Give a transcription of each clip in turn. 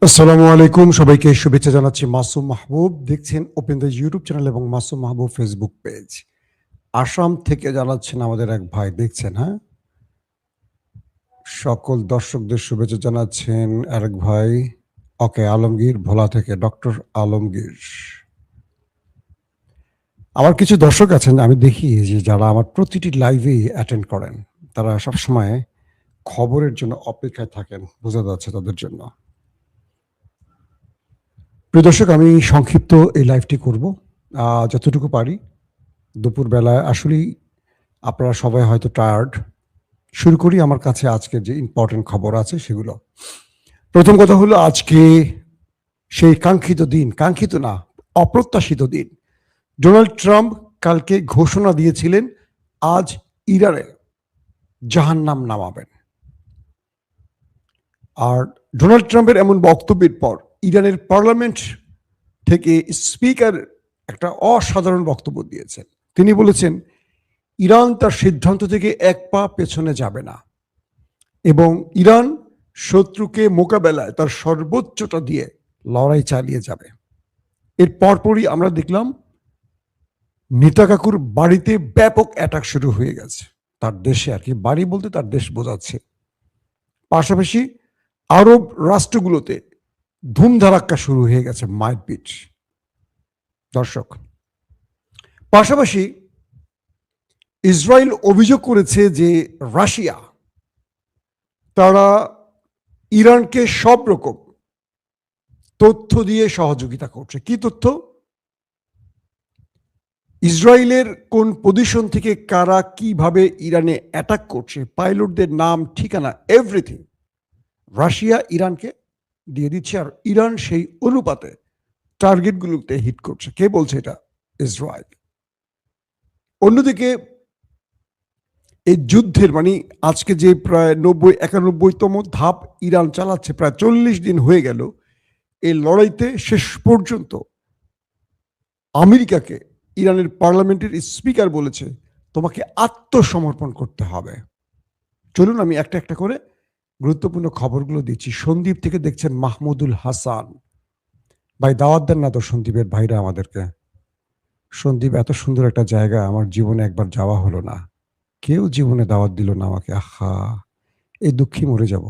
আসসালামু আলাইকুম, সবাইকে শুভেচ্ছা জানাচ্ছি। মাসুম মাহবুব দেখছেন ওপেন দ্য ইউটিউব চ্যানেল এবং মাসুম মাহবুব ফেসবুক পেজ। আসাম থেকে জানাচ্ছেন আমাদের এক ভাই, দেখছেন, হ্যাঁ? সকল দর্শকদের শুভেচ্ছা জানাচ্ছেন আরেক ভাই, ওকে আলমগীর ভোলা থেকে, ডক্টর আলমগীর। আমার কিছু দর্শক আছেন, আমি দেখি যে যারা আমার প্রতিটি লাইভে অ্যাটেন্ড করেন, তারা সবসময় খবরের জন্য অপেক্ষায় থাকেন, বোঝা যাচ্ছে তাদের জন্য। প্রিয় দর্শক, আমি সংক্ষিপ্ত এই লাইভটি করব যতটুকু পারি। দুপুরবেলায় আসলেই আপনারা সবাই হয়তো টায়ার্ড। শুরু করি আমার কাছে আজকের যে ইম্পর্টেন্ট খবর আছে সেগুলো। প্রথম কথা হলো, আজকে সেই কাঙ্ক্ষিত দিন, কাঙ্ক্ষিত না, অপ্রত্যাশিত দিন। ডোনাল্ড ট্রাম্প কালকে ঘোষণা দিয়েছিলেন আজ ইরানে জাহান্নাম নামাবেন। আর ডোনাল্ড ট্রাম্পের এমন বক্তব্যের পর ইরানের পার্লামেন্ট থেকে স্পিকার একটা অসাধারণ বক্তব্য দিয়েছেন। তিনি বলেছেন, ইরান তার সিদ্ধান্ত থেকে এক পা পেছনে যাবে না এবং ইরান শত্রুকে মোকাবেলায় তার সর্বোচ্চটা দিয়ে লড়াই চালিয়ে যাবে। এর পরপরই আমরা দেখলাম নেতা কাকুর বাড়িতে ব্যাপক অ্যাটাক শুরু হয়ে গেছে, তার দেশে আর কি, বাড়ি বলতে তার দেশ বোঝাচ্ছে। পাশাপাশি আরব রাষ্ট্রগুলোতে ধুমধারাক্কা শুরু হয়ে গেছে, মারপিট। দর্শক, পাশাপাশি ইসরায়েল অভিযোগ করেছে যে রাশিয়া তারা ইরানকে সব রকম তথ্য দিয়ে সহযোগিতা করছে। কি তথ্য? ইসরায়েলের কোন পজিশন থেকে কারা কিভাবে ইরানে অ্যাটাক করছে, পাইলটদের নাম, ঠিকানা, এভরিথিং রাশিয়া ইরানকে দিয়ে দিচ্ছে, আর ইরান সেই অনুপাতে টার্গেটগুলোতে হিট করছে। কে বলছে এটা? ইসরায়েল। অন্যদিকে এই যুদ্ধের মানে আজকে যে প্রায় 91তম ধাপ ইরান চালাচ্ছে, প্রায় 40 দিন হয়ে গেল। এই লড়াইতে শেষ পর্যন্ত আমেরিকাকে ইরানের পার্লামেন্টের স্পিকার বলেছে, তোমাকে আত্মসমর্পণ করতে হবে। চলুন আমি একটা একটা করে গুরুত্বপূর্ণ খবরগুলো দিচ্ছি। সন্দীপ থেকে দেখছেন মাহমুদুল হাসান ভাই, দাওয়াত দেন না তো সন্দীপের ভাইরা আমাদেরকে। সন্দীপ এত সুন্দর একটা জায়গা, আমার জীবনে একবার যাওয়া হলো না, কেউ জীবনে দাওয়াত দিল না আমাকে। আহা, এই দুঃখে মরে যাব।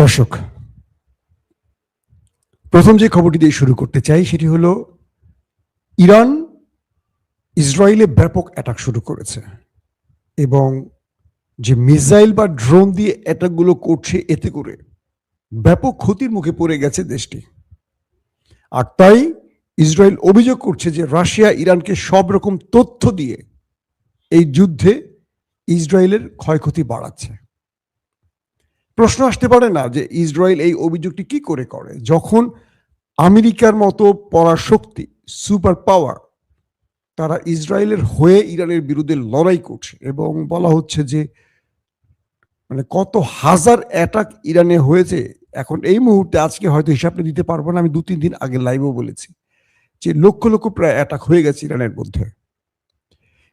দর্শক, প্রথম যে খবরটি দিয়ে শুরু করতে চাই সেটি হলো, ইরান ইসরায়েলে ব্যাপক অ্যাটাক শুরু করেছে এবং যে মিসাইল বা ড্রোন দিয়ে অ্যাটাকগুলো করছে, এতে করে ব্যাপক ক্ষতির মুখে পড়ে গেছে দেশটি। আর তাই ইসরায়েল অভিযোগ করছে যে রাশিয়া ইরানকে সব রকম তথ্য দিয়ে এই যুদ্ধে ইসরায়েলের ক্ষয়ক্ষতি বাড়াচ্ছে। প্রশ্ন আসতে পারে না যে ইসরায়েল এই অভিযোগটি কি করে করে, যখন আমেরিকার মতো পরাশক্তি, সুপার পাওয়ার, তারা ইসরায়েলের হয়ে ইরানের বিরুদ্ধে লড়াই করছে এবং বলা হচ্ছে যে মানে কত হাজার অ্যাটাক ইরানে হয়েছে। এখন এই মুহূর্তে আজকে হয়তো হিসাবটা দিতে পারবো না, আমি 2-3 দিন আগে লাইভও বলেছি যে লক্ষ লক্ষ প্রায় অ্যাটাক হয়ে গেছে ইরানের মধ্যে।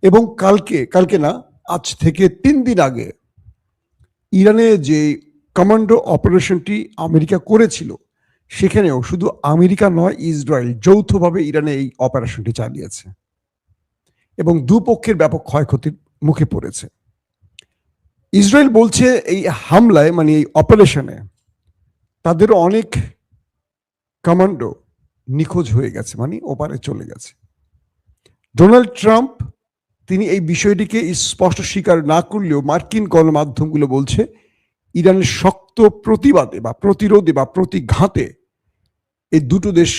এবং কালকে না, আজ থেকে 3 দিন আগে ইরানে যে কমান্ডো অপারেশনটি আমেরিকা করেছিল, সেখানেও শুধু আমেরিকা নয়, ইসরায়েল যৌথভাবে ইরানে এই অপারেশনটি চালিয়েছে এবং দুপক্ষের ব্যাপক ক্ষয়ক্ষতির মুখে পড়েছে। ইসরায়েল বলছে এই হামলায় মানে এই অপারেশনে তাদের অনেক কমান্ডো নিখোঁজ হয়ে গেছে, মানে ওপারে চলে গেছে। ডোনাল্ড ট্রাম্প তিনি এই বিষয়টিকে স্পষ্ট স্বীকার না করলেও মার্কিন গণমাধ্যমগুলো বলছে ইরানের শক্ত প্রতিবাদে বা প্রতিরোধে বা প্রতিঘাতে এই দুটো দেশ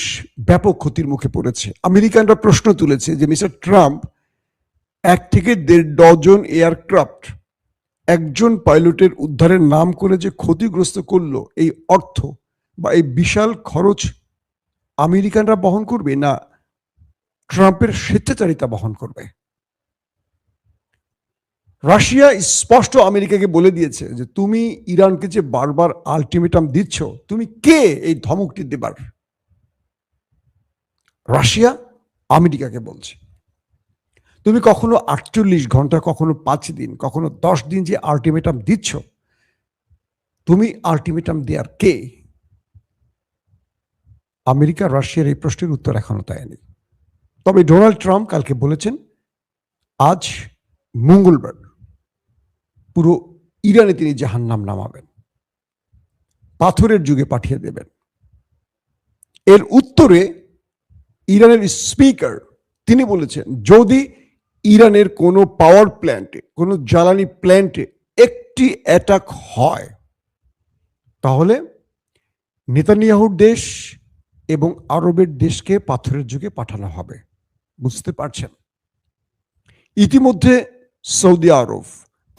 ব্যাপক ক্ষতির মুখে পড়েছে। আমেরিকানরা প্রশ্ন তুলেছে যে মিস্টার ট্রাম্প 1 থেকে 1.5 ডজন এয়ারক্রাফট একজন পাইলটের উদ্ধারের নাম করে যে ক্ষতিগ্রস্ত করলো, এই অর্থ বা এই বিশাল খরচ আমেরিকানরা বহন করবে না ট্রাম্পের স্বেচ্ছাচারিতা বহন করবে? রাশিয়া স্পষ্ট আমেরিকাকে বলে দিয়েছে যে তুমি ইরানকে যে বারবার আলটিমেটাম দিচ্ছ, তুমি কে এই ধমকটি দেবার? রাশিয়া আমেরিকাকে বলছে তুমি কখনো 48 ঘন্টা, কখনো 5 দিন, কখনো 10 দিন যে আলটিমেটাম দিচ্ছ, তুমি আলটিমেটাম দেয়ার কে? আমেরিকা রাশিয়ার এই প্রশ্নের উত্তর এখনো দেয়নি। তবে ডোনাল্ড ট্রাম্প কালকে বলেছেন আজ মঙ্গলবার পুরো ইরানে তিনি জাহান্নাম নামাবেন, পাথরের যুগে পাঠিয়ে দেবেন। এর উত্তরে ইরানের স্পিকার তিনি বলেছেন যদি ইরানের কোনো পাওয়ার প্ল্যান্টে, কোনো জ্বালানি প্ল্যান্টে একটি অ্যাটাক হয় তাহলে নেতানিয়াহুর দেশ এবং আরবের দেশকে পাথরের যুগে পাঠানো হবে। বুঝতে পারছেন? ইতিমধ্যে সৌদি আরব,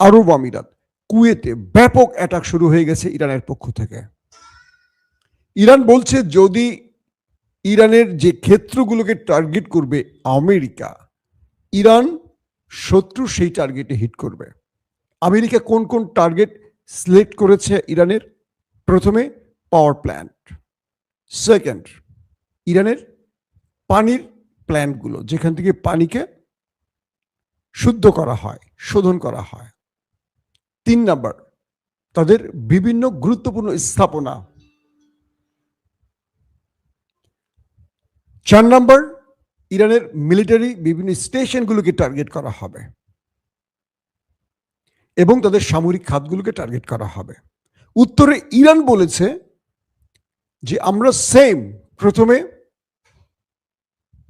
আরব আমিরাত, কুয়েতে ব্যাপক অ্যাটাক শুরু হয়ে গেছে ইরানের পক্ষ থেকে। ইরান বলছে যদি ইরানের যে ক্ষেত্রগুলোকে টার্গেট করবে আমেরিকা, ইরান শত্রু সেই টার্গেটে হিট করবে। আমেরিকা কোন কোন টার্গেট সিলেক্ট করেছে ইরানের? প্রথমে পাওয়ার প্ল্যান্ট, সেকেন্ড ইরানের পানির প্ল্যান্টগুলো যেখান থেকে পানিকে শুদ্ধ করা হয়, শোধন করা হয়। 3 নাম্বার তাদের বিভিন্ন গুরুত্বপূর্ণ স্থাপনা। 4 নাম্বার ইরানের মিলিটারি বিভিন্ন স্টেশনগুলোকে টার্গেট করা হবে এবং তাদের সামরিক খাতগুলোকে টার্গেট করা হবে। উত্তরে ইরান বলেছে যে আমরা সেম প্রথমে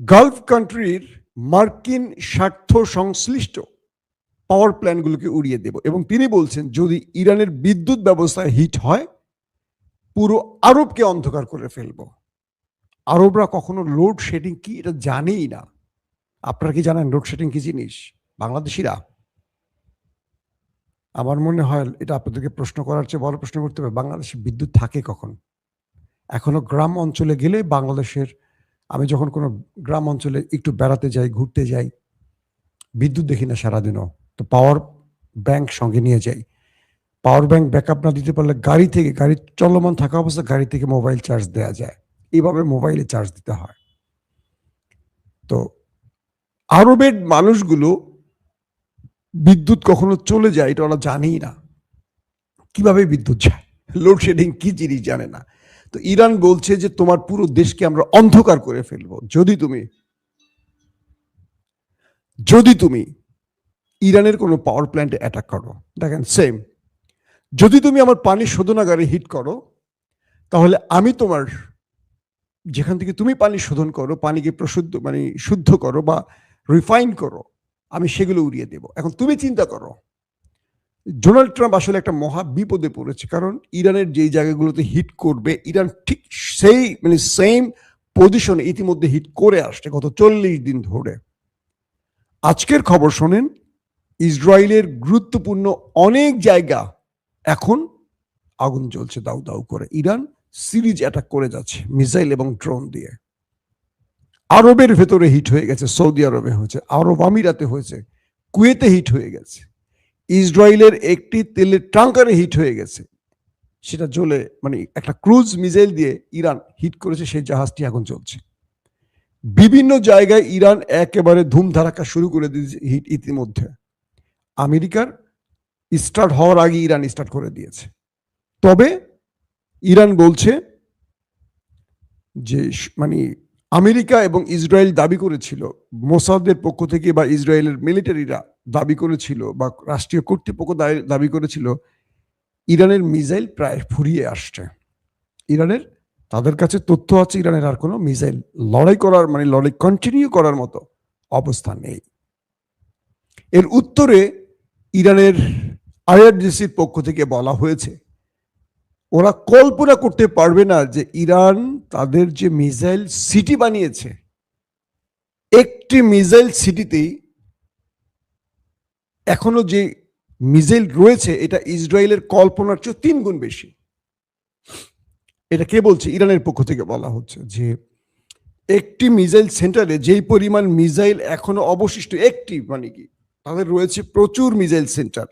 গালফ কান্ট্রির মার্কিন স্বার্থ সংশ্লিষ্ট পাওয়ার প্ল্যান্টগুলোকে উড়িয়ে দেব এবং তিনি বলছেন যদি ইরানের বিদ্যুৎ ব্যবস্থায় হিট হয় পুরো আরবকে অন্ধকার করে ফেলব। আরবরা কখনো লোডশেডিং কি এটা জানেই না। আপনারা কি জানেন লোডশেডিং কি জিনিস? বাংলাদেশিরা, আমার মনে হয় এটা আপনাদেরকে প্রশ্ন করার চেয়ে বড় প্রশ্ন করতে হবে, বাংলাদেশে বিদ্যুৎ থাকে কখন? এখনো গ্রাম অঞ্চলে গেলে বাংলাদেশের, আমি যখন কোনো গ্রাম অঞ্চলে একটু বেড়াতে যাই, ঘুরতে যাই, বিদ্যুৎ দেখি না সারাদিনও, তো পাওয়ার ব্যাংক সঙ্গে নিয়ে যাই। পাওয়ার ব্যাংক ব্যাকআপ না দিতে পারলে গাড়ি থেকে, গাড়ি চলমান থাকা অবস্থা গাড়ি থেকে মোবাইল চার্জ দেওয়া যায়, এইভাবে মোবাইলে চার্জ দিতে হয়। তো আরবের মানুষগুলো বিদ্যুৎ কখনো চলে যায় এটা ওরা জানেই না, কিভাবে বিদ্যুৎ যায়, লোডশেডিং কি জিনিস জানে না। তো ইরান বলছে যে তোমার পুরো দেশকে আমরা অন্ধকার করে ফেলবো যদি তুমি ইরানের কোনো পাওয়ার প্ল্যান্টে অ্যাটাক করো। দেখেন সেম, যদি তুমি আমার পানি শোধনাগারে হিট করো তাহলে আমি তোমার যেখান থেকে তুমি পানি শোধন করো, পানিকে শুদ্ধ করো বা রিফাইন করো, আমি সেগুলো উড়িয়ে দেব। এখন তুমি চিন্তা করো, ডোনাল্ড ট্রাম্প আসলে একটা মহা বিপদে পড়েছে, কারণ ইরানের যেই জায়গাগুলোতে হিট করবে ইরান ঠিক সেই সেম পজিশনে ইতিমধ্যে হিট করে আসছে গত 40 দিন ধরে। আজকের খবর শোনেন, ইসরায়েলের গুরুত্বপূর্ণ অনেক জায়গা এখন আগুন জ্বলছে দাউ দাউ করে। ইরান সিরিজ অ্যাটাক করে যাচ্ছে মিসাইল এবং ড্রোন দিয়ে। আরবের ভেতরে হিট হয়ে গেছে, সৌদি আরবে হয়েছে, আরব আমিরাতে হয়েছে, কুয়েতে হিট হয়ে গেছে, ইসরায়েলের একটি তেলের ট্যাঙ্কারে হিট হয়ে গেছে, সেটা জ্বলে একটা ক্রুজ মিসাইল দিয়ে ইরান হিট করেছে, সেই জাহাজটি এখন চলছে। বিভিন্ন জায়গায় ইরান একেবারে ধুমধারাক্কা শুরু করে দিয়েছে হিট ইতিমধ্যে। আমেরিকার স্টার্ট হওয়ার আগে ইরান স্টার্ট করে দিয়েছে। তবে ইরান বলছে যে আমেরিকা এবং ইসরায়েল দাবি করেছিল, মোসাদের পক্ষ থেকে বা ইসরায়েলের মিলিটারিরা দাবি করেছিল বা রাষ্ট্রীয় কর্তৃপক্ষ দাবি করেছিল ইরানের মিসাইল প্রায় ফুরিয়ে আসছে। তাদের কাছে তথ্য আছে ইরানের আর কোনো মিসাইল লড়াই কন্টিনিউ করার মতো অবস্থা নেই। এর উত্তরে ইরানের আইআরজিসির পক্ষ থেকে বলা হয়েছে ওরা কল্পনা করতে পারবে না যে ইরান তাদের যে মিসাইল সিটি বানিয়েছে, একটি মিসাইল সিটিতেই এখনো যে মিসাইল রয়েছে এটা ইসরায়েলের কল্পনার চেয়ে 3 গুণ বেশি। এটা কে বলছে? ইরানের পক্ষ থেকে বলা হচ্ছে যে একটি মিসাইল সেন্টারে যেই পরিমাণ মিসাইল এখনো অবশিষ্ট, একটি কি তাদের রয়েছে প্রচুর মিসাইল সেন্টার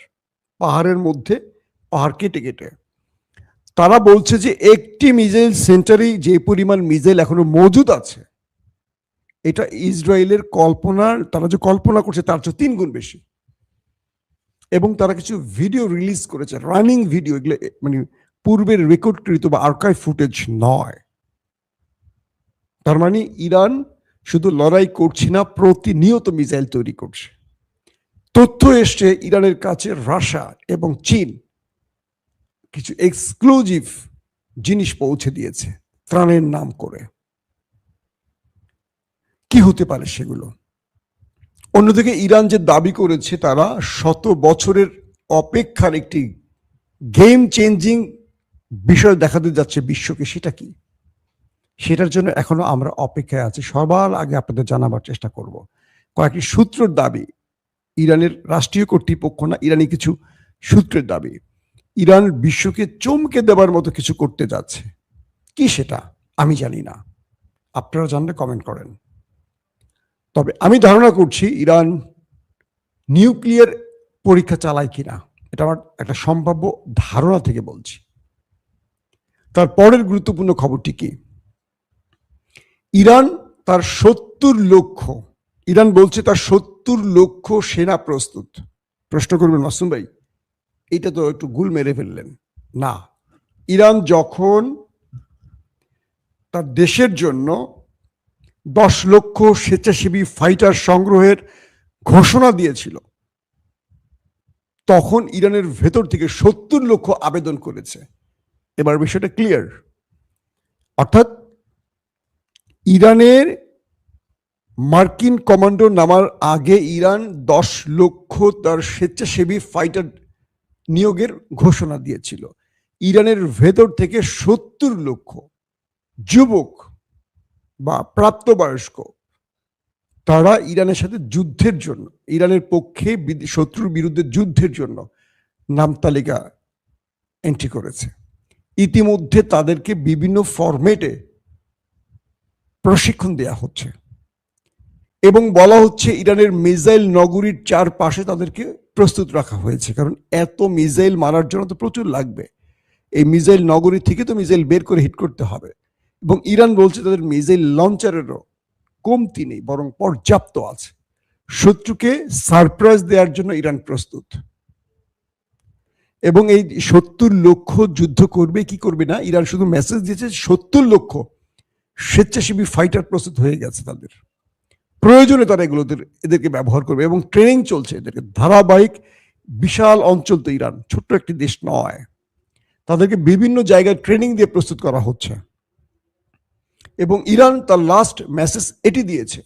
পাহাড়ের মধ্যে, পাহাড় কেটে কেটে। তারা বলছে যে একটি মিসাইল সেন্টারে যে পরিমাণ মিসাইল এখনো মজুদ আছে এটা ইসরায়েলের তারা যে কল্পনা করছে তার চেয়ে 3 গুণ বেশি। এবং তারা কিছু ভিডিও রিলিজ করেছে, রানিং ভিডিও, এগুলো পূর্বের রেকর্ডকৃত বা আর্কাইভ ফুটেজ নয়। তার মানে ইরান শুধু লড়াই করছে না, প্রতিনিয়ত মিসাইল তৈরি করছে। তথ্য এসছে ইরানের কাছে রাশিয়া এবং চীন কিছু এক্সক্লুসিভ জিনিস পৌঁছে দিয়েছে ত্রাণের নাম করে। কি হতে পারে সেগুলো? অন্যদিকে ইরান যে দাবি করেছে তারা 100 বছরের অপেক্ষার একটি গেম চেঞ্জিং বিষয় দেখাতে যাচ্ছে বিশ্বকে, সেটা কি? সেটার জন্য এখনো আমরা অপেক্ষায় আছি। সবার আগে আপনাদের জানাবার চেষ্টা করব। কয়েকটি সূত্রের দাবি, ইরানের রাষ্ট্রীয় কর্তৃপক্ষ না, ইরানি কিছু সূত্রের দাবি, ইরান বিশ্বকে চমকে দেবার মতো কিছু করতে যাচ্ছে। কি সেটা আমি জানি না, আপনারা জানলে কমেন্ট করেন। তবে আমি ধারণা করছি ইরান নিউক্লিয়ার পরীক্ষা চালায় কিনা, এটা আমার একটা সম্ভাব্য ধারণা থেকে বলছি। তার পরের গুরুত্বপূর্ণ খবরটি কি? ইরান তার 70 লক্ষ, ইরান বলছে তার 70 লক্ষ সেনা প্রস্তুত। প্রশ্ন করবেন মাসুম ভাই, এটা তো একটু গুল মেরে ফেললেন। না, ইরান যখন তার দেশের জন্য 10 লক্ষ স্বেচ্ছাসেবী ফাইটার সংগ্রহের ঘোষণা দিয়েছিল, তখন ইরানের ভেতর থেকে 70 লক্ষ আবেদন করেছে। এবার বিষয়টা ক্লিয়ার। অর্থাৎ ইরানের মার্কিন কমান্ডো নামার আগে ইরান 10 লক্ষ তার স্বেচ্ছাসেবী ফাইটার নিয়োগের ঘোষণা দিয়েছিল। ইরানের ভেতর থেকে 70 লক্ষ যুবক বা প্রাপ্তবয়স্ক তারা ইরানের সাথে যুদ্ধের জন্য, ইরানের পক্ষে শত্রুর বিরুদ্ধে যুদ্ধের জন্য নাম তালিকা এন্ট্রি করেছে। ইতিমধ্যে তাদেরকে বিভিন্ন ফরম্যাটে প্রশিক্ষণ দেয়া হচ্ছে এবং বলা হচ্ছে ইরানের মিসাইল নগরীর চারপাশে তাদেরকে প্রস্তুত রাখা হয়েছে, কারণ এত মিসাইল মারার জন্য তো প্রচুর লাগবে। এই মিসাইল নগরী থেকে তো মিসাইল বের করে হিট করতে হবে, এবং ইরান বলছে তাদের মিসাইল লঞ্চারেরও কমতি নেই, বরং পর্যাপ্ত আছে। শত্রুকে সারপ্রাইজ দেওয়ার জন্য ইরান প্রস্তুত। এবং এই 70 লক্ষ যুদ্ধ করবে কি করবে না, ইরান শুধু মেসেজ দিয়েছে 70 লক্ষ স্বেচ্ছাসেবী ফাইটার প্রস্তুত হয়ে গেছে, তাদের প্রয়োজনে তারা এদেরকে ব্যবহার করবে এবং ট্রেনিং চলছে এদেরকে ধারাবাহিক। বিশাল অঞ্চল তো ইরান, ছোট্ট একটি দেশ নয়, তাদেরকে বিভিন্ন জায়গায় ট্রেনিং দিয়ে প্রস্তুত করা হচ্ছে। এবং ইরান তার লাস্ট মেসেজ এটি দিয়েছে,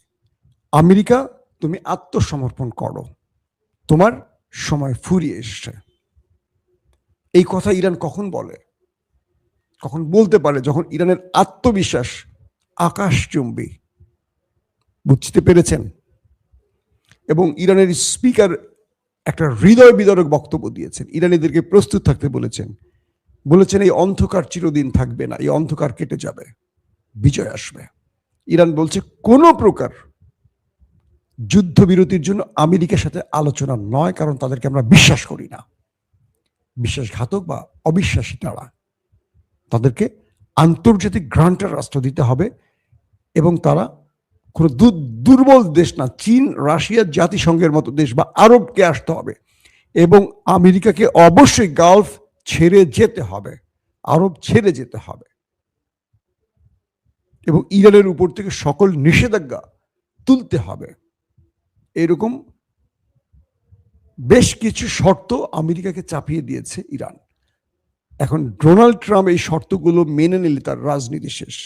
আমেরিকা তুমি আত্মসমর্পণ করো, তোমার সময় ফুরিয়ে এসছে। এই কথা ইরান কখন বলে, কখন বলতে পারে? যখন ইরানের আত্মবিশ্বাস আকাশচুম্বী। বুঝতে পেরেছেন? এবং ইরানের স্পিকার একটা হৃদয় বিদারক বক্তব্য দিয়েছেন, ইরানিদেরকে প্রস্তুত থাকতে বলেছেন এই অন্ধকার চিরদিন থাকবে না, এই অন্ধকার কেটে যাবে, বিজয় আসবে। ইরান বলছে কোনো প্রকার যুদ্ধবিরতির জন্য আমেরিকার সাথে আলোচনা নয়, কারণ তাদেরকে আমরা বিশ্বাস করি না, বিশ্বাসঘাতক বা অবিশ্বাসী তারা। তাদেরকে আন্তর্জাতিক গ্রান্টার রাষ্ট্র দিতে হবে এবং তারা কোনো দুর্বল দেশ না, চীন, রাশিয়া, জাতিসংঘের মতো দেশ বা আরবকে আসতে হবে, এবং আমেরিকাকে অবশ্যই গালফ ছেড়ে যেতে হবে, আরব ছেড়ে যেতে হবে, এবং ইরানের উপর থেকে সকল নিষেধাজ্ঞা তুলতে হবে। এরকম বেশ কিছু শর্ত আমেরিকাকে চাপিয়ে দিয়েছে ইরান। এখন ডোনাল্ড ট্রাম্প এই শর্তগুলো মেনে নিলে তার রাজনীতি শেষ।